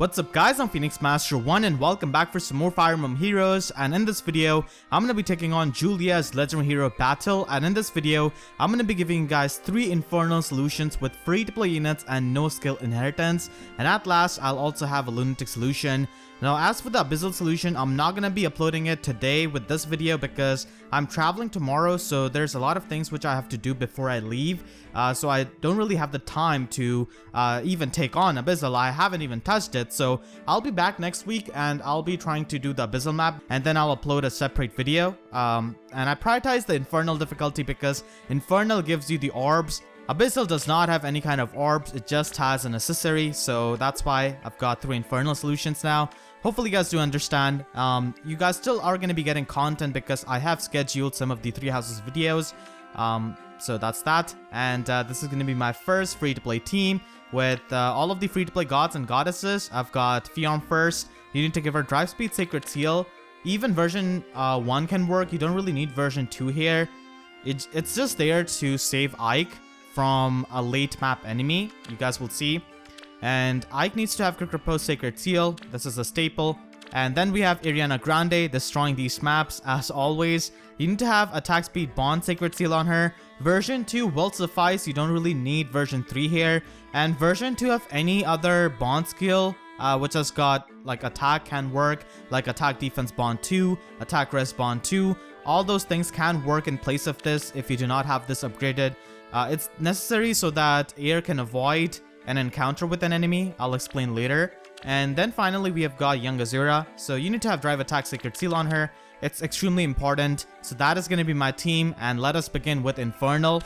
What's up guys, I'm Phoenix Master 1 and welcome back for some more Fire Emblem heroes. And in this video, I'm going to be taking on Julia's Legendary Hero battle. And in this video, I'm going to be giving you guys 3 Infernal solutions with free to play units and no skill inheritance. And at last, I'll also have a Lunatic solution. Now as for the Abyssal solution, I'm not going to be uploading it today with this video because I'm traveling tomorrow, so there's a lot of things which I have to do before I leave. So I don't really have the time to even take on Abyssal. I haven't even touched it, so I'll be back next week and I'll be trying to do the Abyssal map and then I'll upload a separate video. And I prioritize the Infernal difficulty because Infernal gives you the orbs. Abyssal does not have any kind of orbs, it just has an accessory, so that's why I've got 3 Infernal solutions now. Hopefully you guys do understand. You guys still are going to be getting content because I have scheduled some of the 3 houses videos. So that's that. And this is going to be my first free-to-play team with all of the free-to-play gods and goddesses. I've got Fjorm first. You need to give her Drive Speed, Sacred Seal. Even version 1 can work. You don't really need version 2 here. It's just there to save Ike from a late map enemy. You guys will see. And Ike needs to have Quick Repose, Sacred Seal. This is a staple. And then we have Ariana Grande destroying these maps as always. You need to have Atk Speed Bond, Sacred Seal on her. Version 2 will suffice. You don't really need version 3 here. And version 2 of any other bond skill, which has got like attack can work, like Attack Defense Bond 2, Attack Res Bond 2. All those things can work in place of this if you do not have this upgraded. It's necessary so that Air can avoid an encounter with an enemy. I'll explain later. And then finally we have got young Azura. So you need to have Drive Attack, Sacred Seal on her. It's extremely important. So that is going to be my team, and let us begin with Infernal.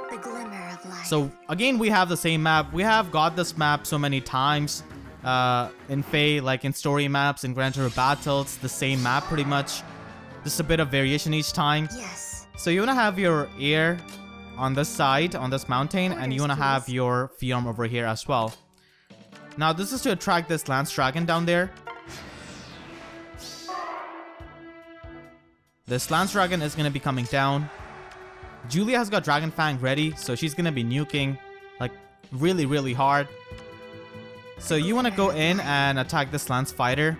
The glimmer of life. So again we have the same map. We have got this map so many times in FEH, like in story maps, in Grand Tour battles, the same map pretty much. Just a bit of variation each time. Yes. So you want to have your Air on this side, on this mountain, and you want to have your Fjorm over here as well. Now this is to attract this Lance Dragon down there. This Lance Dragon is going to be coming down. Julia has got Dragon Fang ready, so she's going to be nuking like really hard. So you want to go in and attack this Lance Fighter.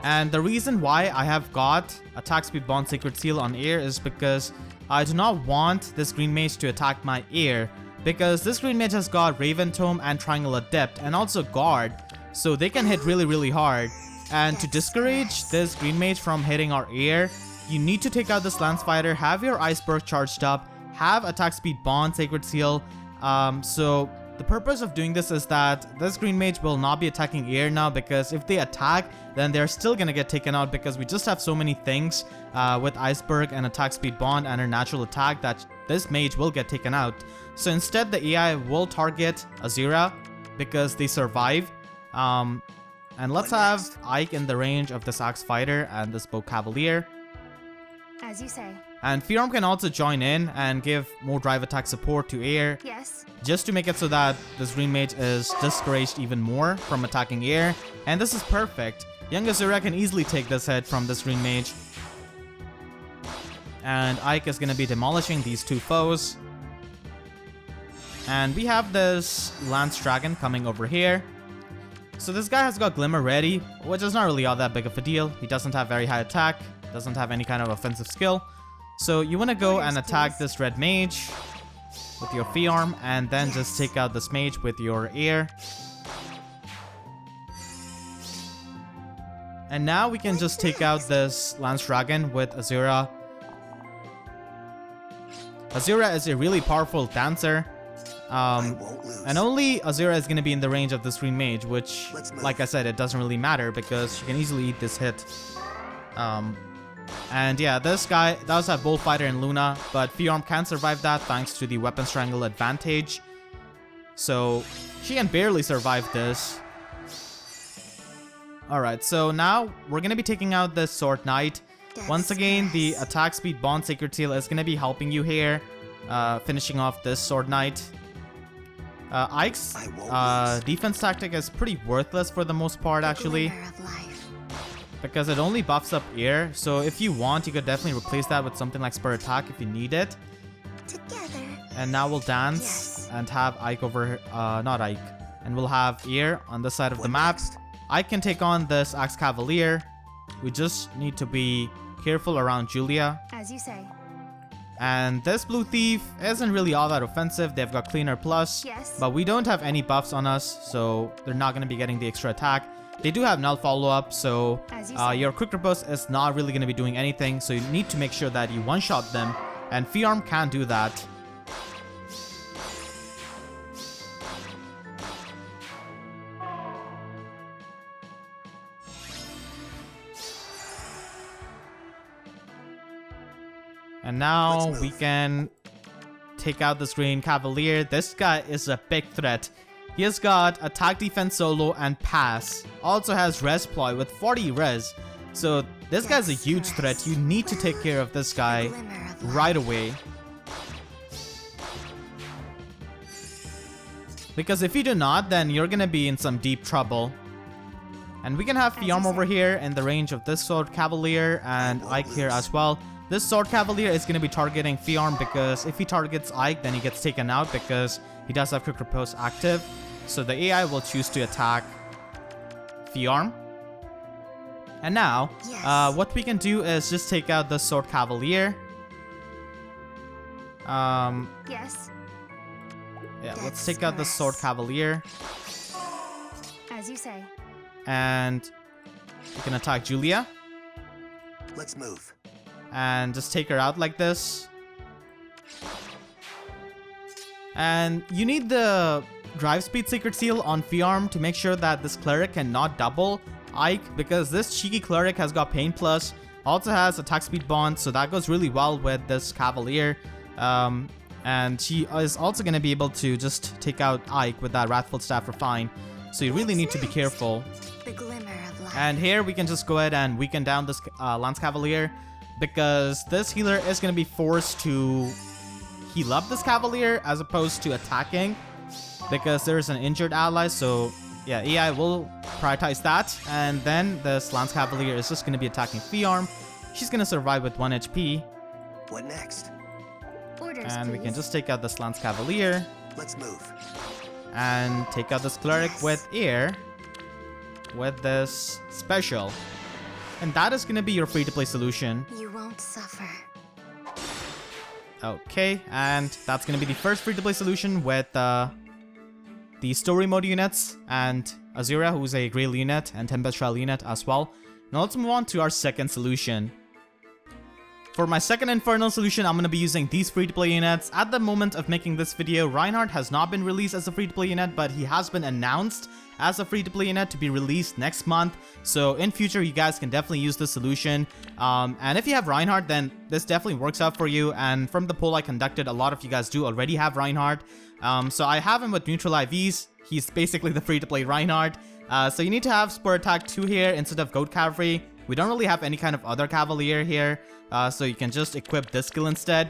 And the reason why I have got Attack Speed Bond, Sacred Seal on Air is because I do not want this Green Mage to attack my Air, because this Green Mage has got Raven Tome and Triangle Adept and also Guard, so they can hit really hard. And to discourage this Green Mage from hitting our Air, you need to take out this Lance Fighter, have your Iceberg charged up, have Attack Speed Bond, Sacred Seal. So the purpose of doing this is that this Green Mage will not be attacking Air now, because if they attack, then they're still gonna get taken out, because we just have so many things with Iceberg and Attack Speed Bond and her natural attack that this mage will get taken out. So instead the AI will target Azura because they survive. And let's have Ike in the range of this Axe Fighter and this Bow Cavalier. As you say. And Fjorm can also join in and give more drive attack support to Air. Yes. Just to make it so that this Green Mage is discouraged even more from attacking Air. And this is perfect. Young Azura can easily take this hit from this Green Mage. And Ike is going to be demolishing these 2 foes. And we have this Lance Dragon coming over here. So this guy has got Glimmer ready, which is not really all that big of a deal. He doesn't have very high attack, doesn't have any kind of offensive skill. So you want to go and attack this red mage with your Fjorm, and then just take out this mage with your Air. And now we can just take out this Lance Dragon with Azura. Azura is a really powerful dancer. And only Azura is going to be in the range of this Green Mage, which, like I said, it doesn't really matter because she can easily eat this hit. And yeah, this guy does have Bullfighter and Luna, but Fjorm can survive that thanks to the Weapon Strangle advantage. So she can barely survive this. Alright, so now we're going to be taking out this Sword Knight. Once again, the Attack Speed Bond, Sacred Seal is going to be helping you here, finishing off this Sword Knight. Ike's defense tactic is pretty worthless for the most part actually, because it only buffs up Air, so if you want you could definitely replace that with something like Spur Attack if you need it. Together. And now we'll dance. and have Ike over, not Ike. And we'll have Ear on this side of the map. Ike can take on this Axe Cavalier. We just need to be careful around Julia. As you say. And this Blue Thief isn't really all that offensive. They've got Cleaner Plus, Yes. but we don't have any buffs on us, so they're not going to be getting the extra attack. They do have Null Follow-Up, so As you say. your Quick Riposte is not really going to be doing anything, so you need to make sure that you one-shot them, and Fjorm can do that. And now we can take out this Green Cavalier. This guy is a big threat. He has got attack, defense, solo, and pass. Also has res ploy with 40 res. So this guy's a huge threat. You need to take care of this guy right away. Because if you do not, then you're gonna be in some deep trouble. And we can have Fjorm over here in the range of this Sword Cavalier and Ike here as well. This Sword Cavalier is going to be targeting Fjorm because if he targets Ike, then he gets taken out because he does have Quick Riposte active. So the AI will choose to attack Fjorm. And now, what we can do is just take out the Sword Cavalier. Yes. Yeah, let's take out the Sword Cavalier. As you say. And we can attack Julia. Let's move. And just take her out like this. And you need the Drive Speed Secret Seal on Fjorm to make sure that this Cleric cannot double Ike, because this cheeky Cleric has got Pain Plus, also has Attack Speed Bond, so that goes really well with this Cavalier. And she is also going to be able to just take out Ike with that Wrathful Staff Refine, so you really need to be careful. The glimmer of light. And here we can just go ahead and weaken down this Lance Cavalier, because this healer is going to be forced to heal up this Cavalier as opposed to attacking, because there's an injured ally. So yeah, AI will prioritize that, and then this Lance Cavalier is just going to be attacking Fjorm. She's going to survive with 1 HP. What next? Orders, And we please. can just take out this Lance Cavalier Let's move. and take out this Cleric with Ear with this special. And that is going to be your free-to-play solution. You won't suffer. Okay, and that's going to be the first free-to-play solution with the story mode units and Azura, who's a Grail unit, and Tempest Trial unit as well. Now let's move on to our second solution. For my second Infernal solution, I'm going to be using these free-to-play units. At the moment of making this video, Reinhardt has not been released as a free-to-play unit, but he has been announced as a free-to-play unit to be released next month. So in future, you guys can definitely use this solution. And if you have Reinhardt, then this definitely works out for you. And from the poll I conducted, a lot of you guys do already have Reinhardt. So I have him with neutral IVs. He's basically the free-to-play Reinhardt. So you need to have Spur Attack 2 here instead of Goat Cavalry. We don't really have any kind of other Cavalier here, so you can just equip this skill instead.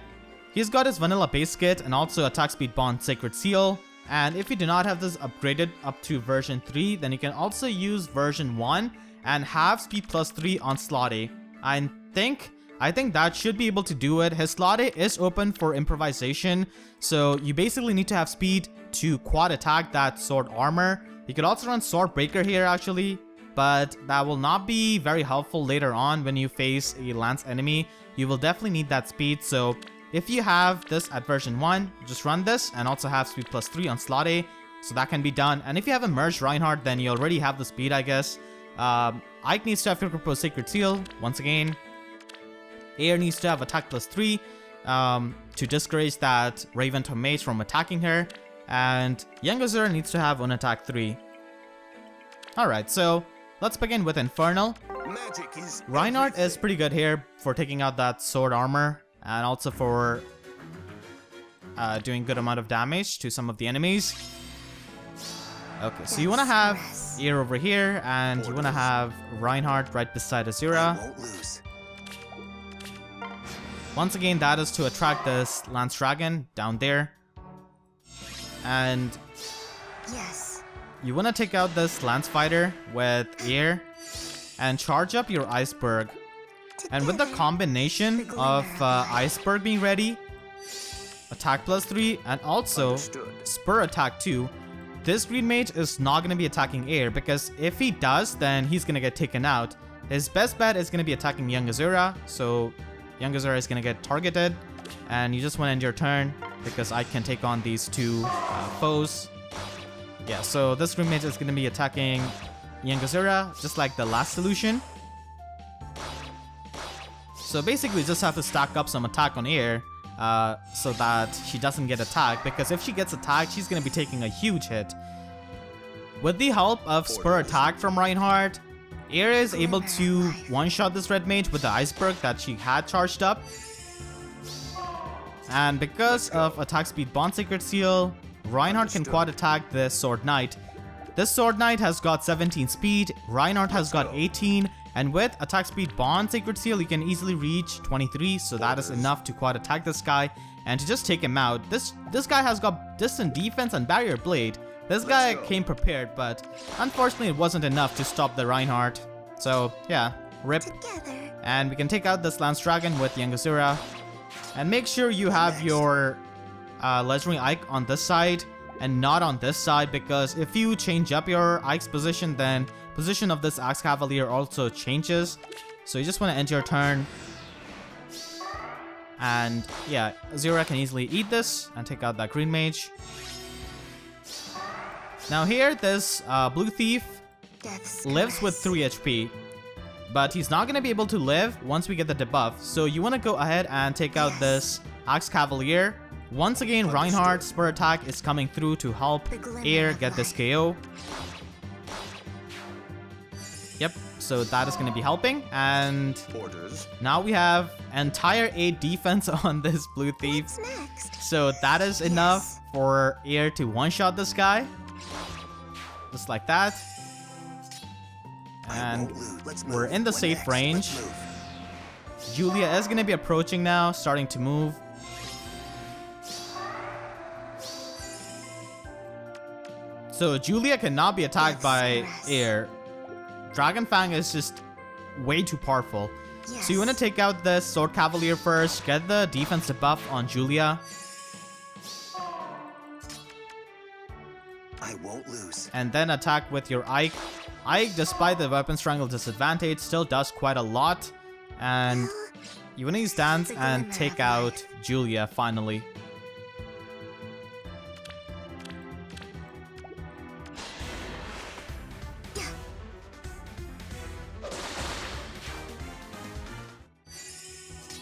He's got his vanilla base kit and also Attack Speed Bond Sacred Seal. And if you do not have this upgraded up to version 3, then you can also use version 1 and have Speed plus 3 on Slotty. I think that should be able to do it. His Slotty is open for improvisation, so you basically need to have speed to quad attack that Sword Armor. You could also run Sword Breaker here actually, but that will not be very helpful later on when you face a Lance enemy. You will definitely need that speed, so if you have this at version 1, just run this and also have speed plus 3 on Slotty, so that can be done. And if you have a merged Reinhardt, then you already have the speed, I guess. Ike needs to have Quick Riposte Sacred Seal, once again. Air needs to have attack plus 3 to discourage that Raven to Mage from attacking her. And Young Azura needs to have on attack 3. Alright, so let's begin with Infernal. Magic is Reinhardt is pretty good here for taking out that Sword Armor and also for doing good amount of damage to some of the enemies. Okay, so you want to have Ear over here and you want to have Reinhardt right beside Azura. won't lose. Once again, that is to attract this Lance Dragon down there. And Yes. you want to take out this Lance Fighter with Ear and charge up your And with the combination of Iceberg being ready, attack +3, and also Understood. spur attack 2. This green mage is not going to be attacking air, because if he does, then he's going to get taken out. His best bet is going to be attacking young Azura, so young Azura is going to get targeted, and you just want to end your turn because I can take on these two foes. Yeah, so this green mage is going to be attacking young Azura, just like the last solution. So basically just have to stack up some attack on air so that she doesn't get attacked, because if she gets attacked, she's going to be taking a huge hit. With the help of spur attack from Reinhardt, air is able to one-shot this red mage with the iceberg that she had charged up. And because of attack speed bond secret seal, Reinhardt can quad attack this sword knight. This sword knight has got 17 speed, Reinhardt has got 18, and with attack speed bond secret seal you can easily reach 23, so that is enough to quad attack this guy and to just take him out. This guy has got distant defense and barrier blade. This guy came prepared, but unfortunately it wasn't enough to stop the Reinhardt. So yeah, rip. Together. And we can take out this Lance Dragon with young Azura. And make sure you have your legendary Ike on this side and not on this side, because if you change up your Ike's position, then position of this Axe Cavalier also changes. So you just want to end your turn. And yeah, Azura can easily eat this and take out that green mage. Now here, this blue thief lives with 3 HP. But he's not going to be able to live once we get the debuff. So you want to go ahead and take out this Axe Cavalier. Once again, Reinhardt spur attack is coming through to help air get this KO. Yep, so that is going to be helping. And now we have entire 8 defense on this blue thief. What's next? So that is enough for air to one-shot this guy. Just like that. And we're in the safe range. Julia is going to be approaching now, starting to move. So Julia cannot be attacked by air. Dragon Fang is just way too powerful. Yes. So you want to take out the Sword Cavalier first, get the defense buff on Julia. I won't lose. And then attack with your Ike. Ike, despite the weapon strangle disadvantage, still does quite a lot. And you want to use Dance and take out Julia finally.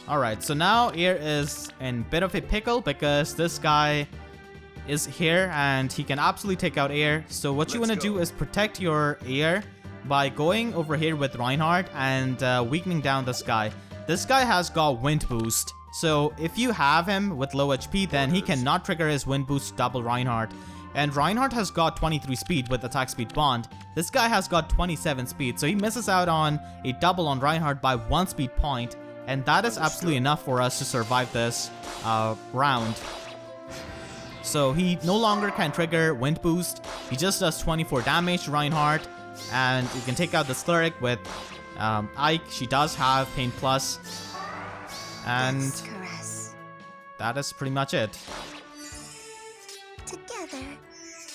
Alright, so now Air is in a bit of a pickle because this guy is here and he can absolutely take out Air. So what you want to do is protect your Air by going over here with Reinhardt and weakening down this guy. This guy has got wind boost. So if you have him with low HP, then he cannot trigger his wind boost to double Reinhardt. And Reinhardt has got 23 speed with attack speed bond. This guy has got 27 speed, so he misses out on a double on Reinhardt by 1 speed point. And that is absolutely enough for us to survive this round. So he no longer can trigger wind boost. He just does 24 damage to Reinhardt. And you can take out the Cleric with Ike. She does have Pain Plus. And that is pretty much it. Together.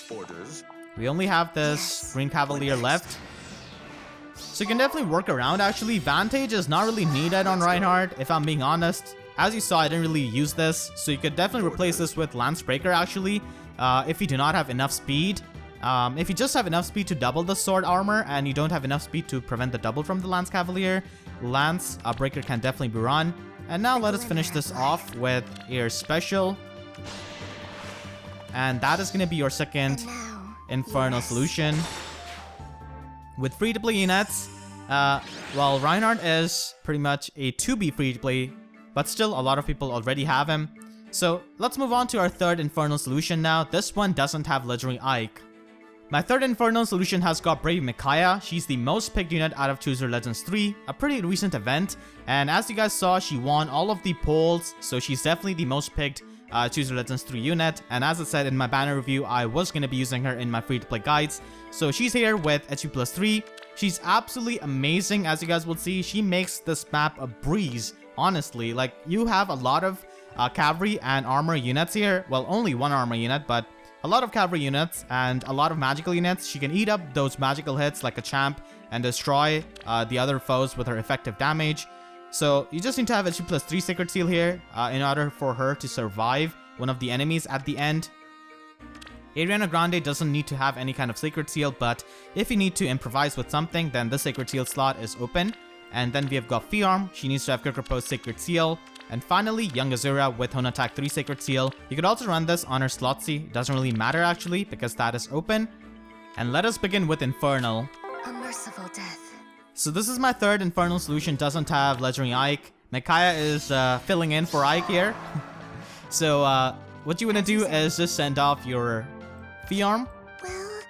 Orders. We only have this Green Cavalier left. So you can definitely work around actually. Vantage is not really needed on Reinhardt, if I'm being honest. As you saw, I didn't really use this. So you could definitely replace this with Lance Breaker actually. If you do not have enough speed. If you just have enough speed to double the sword armor and you don't have enough speed to prevent the double from the Lance Cavalier, Lance Breaker can definitely be run. And now let us finish this off with Air Special. And that is going to be your second Infernal solution. With free-to-play units, well, Reinhardt is pretty much a 2B free-to-play, but still a lot of people already have him. So let's move on to our third Infernal solution now. This one doesn't have legendary Ike. My third Infernal solution has got Brave Micaiah. She's the most picked unit out of Choose Your Legends 3, a pretty recent event. And as you guys saw, she won all of the polls, so she's definitely the most picked Choose Your Legends 3 unit. And as I said in my banner review, I was going to be using her in my free-to-play guides. So she's here with HP plus 3. She's absolutely amazing, as you guys will see. She makes this map a breeze, honestly. Like, you have a lot of cavalry and armor units here. Well, only one armor unit, but a lot of cavalry units and a lot of magical units. She can eat up those magical hits like a champ and destroy the other foes with her effective damage. So you just need to have HP plus 3 Sacred Seal here in order for her to survive one of the enemies at the end. Ariana Grande doesn't need to have any kind of Sacred Seal, but if you need to improvise with something, then the Sacred Seal slot is open. And then we have got Fjorm. She needs to have Quick Repose Sacred Seal. And finally, Young Azura with Hone Attack 3 Sacred Seal. You could also run this on her slot C. It doesn't really matter actually because that is open. And let us begin with Infernal. A merciful death. So this is my third Infernal solution. Doesn't have Legendary Ike. Micaiah is filling in for Ike here. So what you want to do is just send off your Fjorm Well,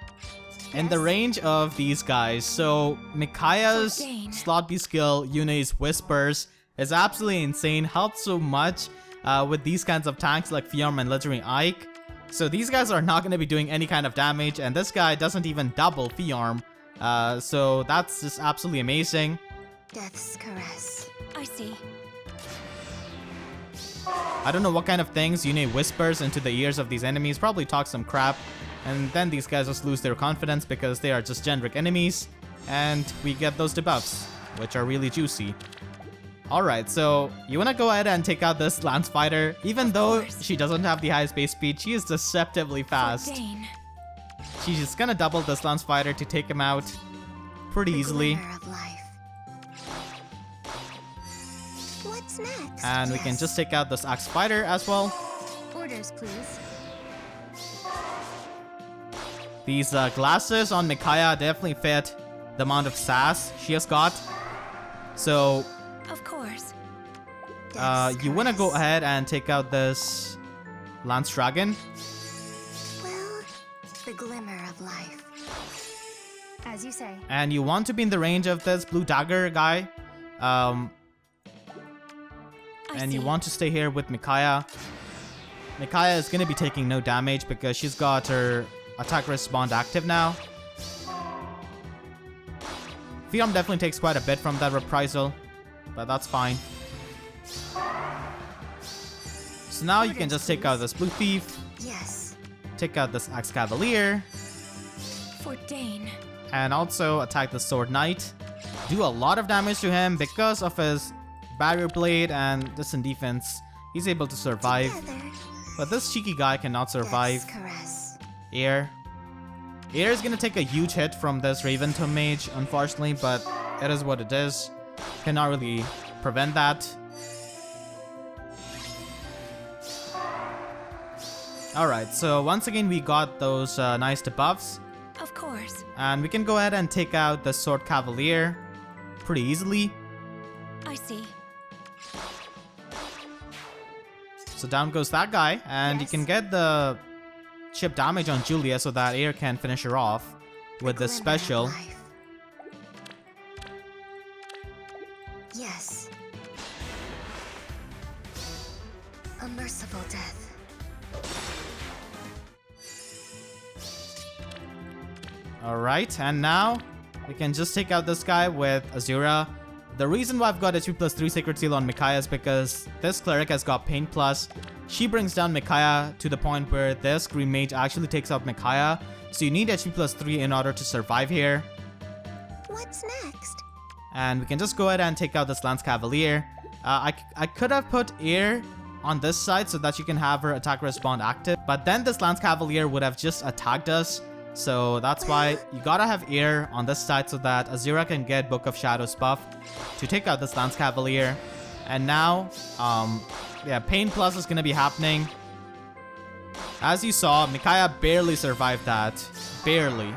in the range of these guys. So Micaiah's slot B skill, Yune's Whispers, is absolutely insane. Helps so much with these kinds of tanks like Fjorm and Legendary Ike. So these guys are not going to be doing any kind of damage, and this guy doesn't even double Fjorm. So that's just absolutely amazing. Death's caress. I see. I don't know what kind of things Yune whispers into the ears of these enemies, probably talks some crap, and then these guys just lose their confidence because they are just generic enemies, and we get those debuffs, which are really juicy. Alright, so you wanna go ahead and take out this Lance Fighter. Even though she doesn't have the highest base speed, she is deceptively fast. She's just gonna double this Lance Fighter to take him out pretty easily. Glimmer of life. What's next? And we can just take out this Axe Fighter as well. Orders, please. These glasses on Micaiah definitely fit the amount of sass she has got. So Of course. Death's you want to go caress. ahead and take out this Lance Dragon. Well, the glimmer of life. As you say. And you want to be in the range of this Blue Dagger guy. And you want to stay here with Micaiah. Micaiah is going to be taking no damage because she's got her Atk Bond active now. Fjorm definitely takes quite a bit from that reprisal, but that's fine. So now you can just take out this Blue Thief, Yes. take out this Axe Cavalier, For Dane. and also attack the Sword Knight. Do a lot of damage to him because of his Barrier Blade and distant defense. He's able to survive, Together. but this cheeky guy cannot survive. Death's caress. Air. Air is gonna take a huge hit from this Raven Tomb Mage, unfortunately, but it is what it is. Cannot really prevent that. Alright, so once again we got those nice debuffs. Of course. And we can go ahead and take out the Sword Cavalier pretty easily. I see. So down goes that guy, and you Yes. can get the chip damage on Julia so that Air can finish her off with the Glimmer of special. life. Yes. A merciful death. Alright, and now we can just take out this guy with Azura. The reason why I've got HP plus 3 Sacred Seal on Micaiah is because this cleric has got Pain Plus. She brings down Micaiah to the point where this Green Mage actually takes out Micaiah. So you need HP plus 3 in order to survive here. What's next? And we can just go ahead and take out this Lance Cavalier. I could have put Air on this side so that you can have her attack respond active. But then this Lance Cavalier would have just attacked us. So that's why you gotta have Air on this side so that Azura can get Book of Shadows buff to take out this Lance Cavalier. And now, yeah, Pain Plus is gonna be happening. As you saw, Micaiah barely survived that. Barely.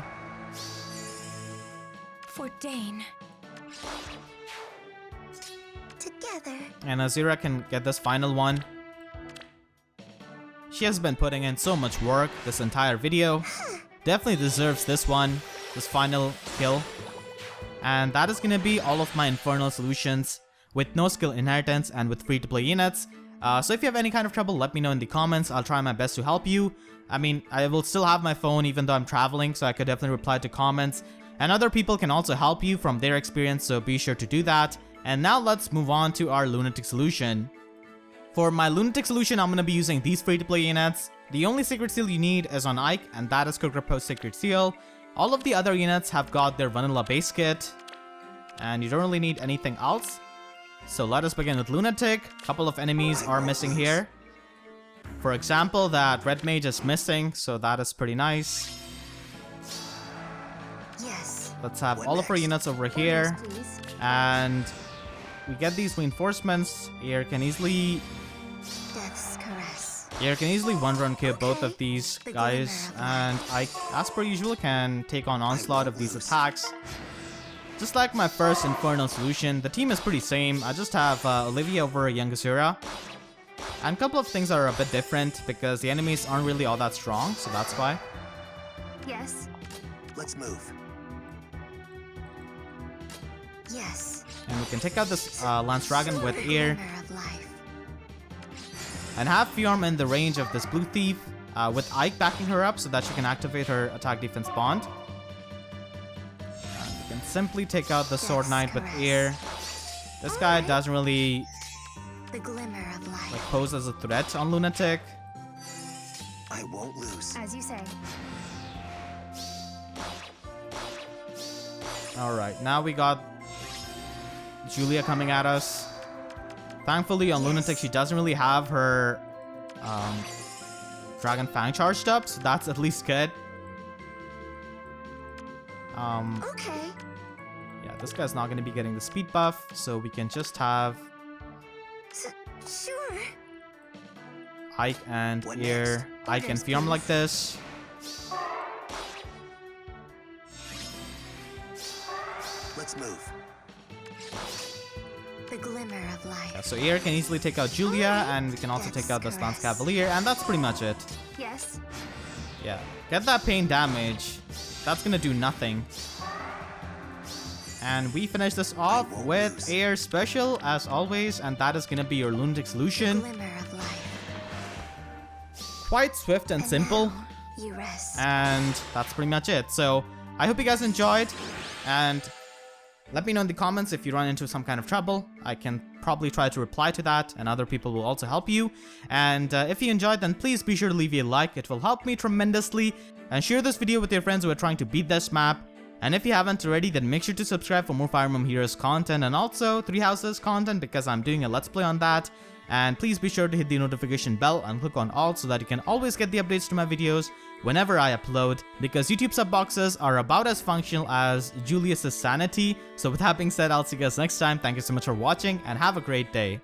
For Dane. Together. And Azura can get this final one. She has been putting in so much work this entire video. Definitely deserves this one, this final kill. And that is gonna be all of my Infernal solutions with no skill inheritance and with free to play units. So if you have any kind of trouble, let me know in the comments. I'll try my best to help you. I mean, I will still have my phone even though I'm traveling, so I could definitely reply to comments. And other people can also help you from their experience, so be sure to do that. And now let's move on to our Lunatic solution. For my Lunatic solution, I'm going to be using these free-to-play units. The only secret seal you need is on Ike, and that is Cooked Post Secret Seal. All of the other units have got their vanilla base kit, and you don't really need anything else. So let us begin with Lunatic. A couple of enemies are missing here. For example, that red mage is missing, so that is pretty nice. Yes. Let's have all of our units over here, Please. and we get these reinforcements. Here can easily one run kill both of these guys, and I, as per usual, can take on onslaught of these attacks. Just like my first Infernal solution, the team is pretty same. I just have Olivia over young Azura. And a couple of things are a bit different because the enemies aren't really all that strong, so that's why. Yes. Let's move. Yes. And we can take out this Lance Dragon with The ear. glimmer of life. And have Fjorm in the range of this blue thief with Ike backing her up so that she can activate her attack defense bond. And we can simply take out the Sword Knight with ear. This guy doesn't really The glimmer of life. pose as a threat on Lunatic. I won't lose. As you say. Alright, now we got Julia coming at us. Thankfully on Lunatic she doesn't really have her Dragon Fang charged up, so that's at least good. Okay. Yeah, this guy's not going to be getting the speed buff, so we can just have Sure. Ike and What Ear, next? Ike and Fjorm like this. Let's move. The glimmer of life. Yeah, so Ear can easily take out Julia, and we can also take out this Lance Cavalier, and that's pretty much it. Yes. Yeah, get that pain damage. That's gonna do nothing. And we finish this off with Air Special, as always, and that is gonna be your Lunatic solution. Glimmer of life. Quite swift and simple, Now, you rest. and that's pretty much it. So, I hope you guys enjoyed, and let me know in the comments if you run into some kind of trouble. I can probably try to reply to that, and other people will also help you. And if you enjoyed, then please be sure to leave a like. It will help me tremendously. And share this video with your friends who are trying to beat this map. And if you haven't already, then make sure to subscribe for more Fire Emblem Heroes content, and also Three Houses content, because I'm doing a Let's Play on that. And please be sure to hit the notification bell and click on all so that you can always get the updates to my videos whenever I upload, because YouTube sub boxes are about as functional as Julius's sanity. So with that being said, I'll see you guys next time. Thank you so much for watching, and have a great day.